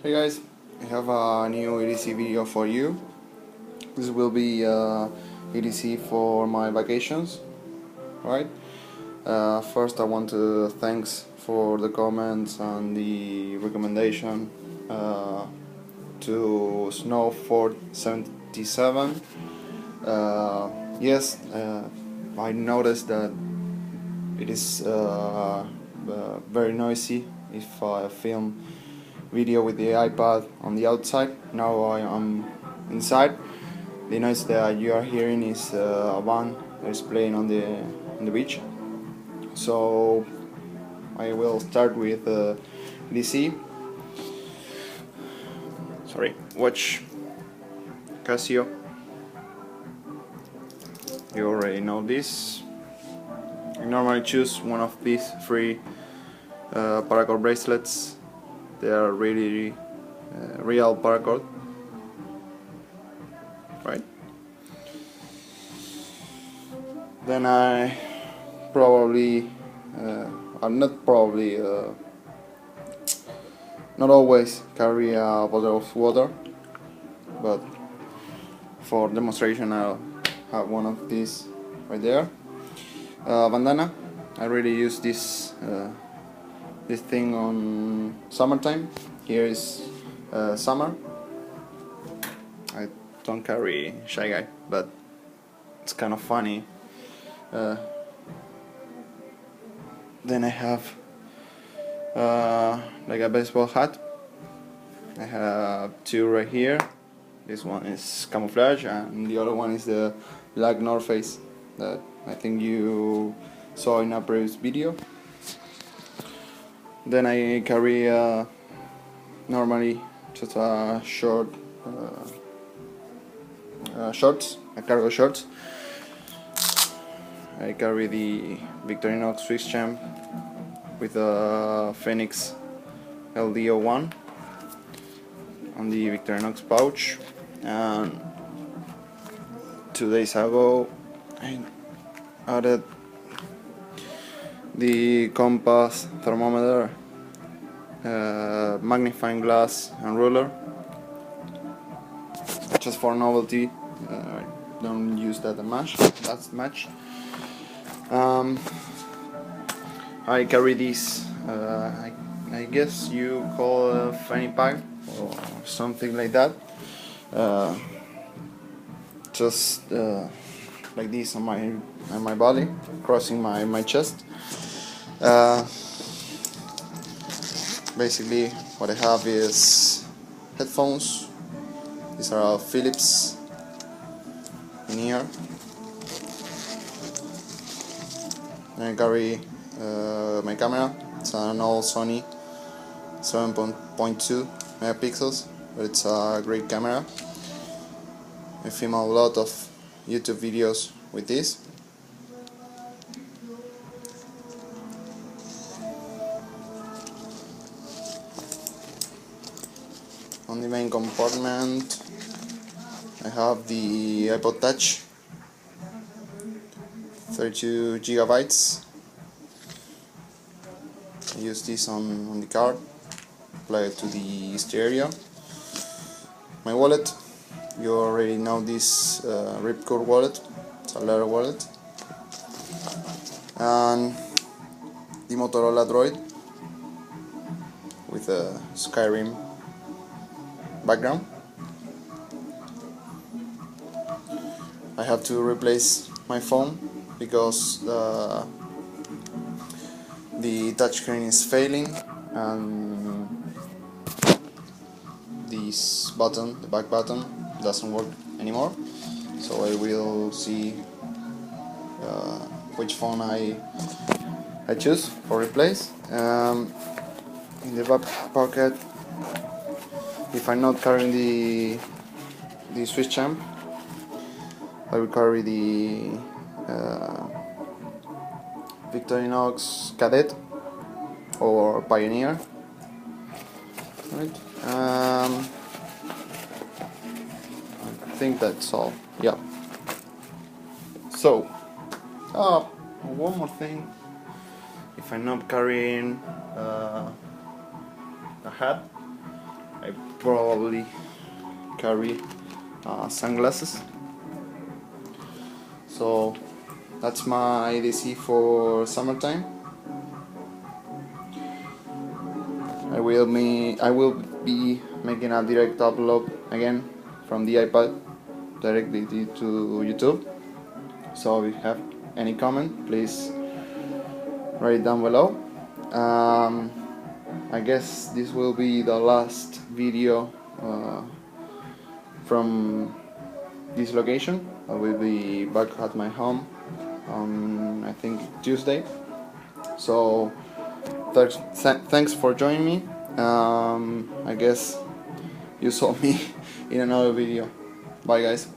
Hey guys, I have a new EDC video for you. This will be EDC for my vacations, right? First I want to thanks for the comments and the recommendation to Snow 477. Yes, I noticed that it is very noisy if I film video with the iPod on the outside. Now I am inside. The noise that you are hearing is a band that is playing on the beach. So I will start with EDC. Sorry, watch Casio. You already know this. I normally choose one of these three Paracord bracelets. They are really real Paracord, right? Then I probably, not always carry a bottle of water, but for demonstration I'll have one of these right there. Bandana. I really use this thing on summertime. Here is summer. I don't carry Shy Guy, but it's kind of funny. Then I have like a baseball hat. I have two right here. This one is camouflage and the other one is the black North Face that I think you saw in a previous video. Then I carry normally just a shorts, a cargo shorts. I carry the Victorinox swisschamp with a Fenix LD01 on the Victorinox pouch. And 2 days ago I added the compass, thermometer, magnifying glass and ruler, just for novelty. I don't use that much. I carry this, I guess you call a fanny pack or something like that, just like this on my body, crossing my chest. Basically what I have is headphones. These are Philips in here. And I carry my camera. It's an old Sony 7.2 megapixels, but it's a great camera. I film a lot of YouTube videos with this. On the main compartment I have the Ipod Touch, 32 gigabytes. I use this on the car, apply it to the stereo. My wallet, you already know this Ripcord wallet, it's a leather wallet. And the Motorola Droid with a Skyrim background. I have to replace my phone because the touchscreen is failing and this button, the back button, doesn't work anymore. So I will see which phone I choose for replace. In the back pocket, if I'm not carrying the swisschamp, I will carry the Victorinox Cadet or Pioneer. Right. I think that's all. Yeah. So, one more thing. If I'm not carrying a hat, I probably carry sunglasses. So that's my EDC for summertime. I will be making a direct upload again from the Ipod directly to YouTube. So if you have any comment, please write it down below. I guess this will be the last video from this location. I will be back at my home on, I think, Tuesday. So thanks for joining me. I guess you saw me in another video. Bye guys.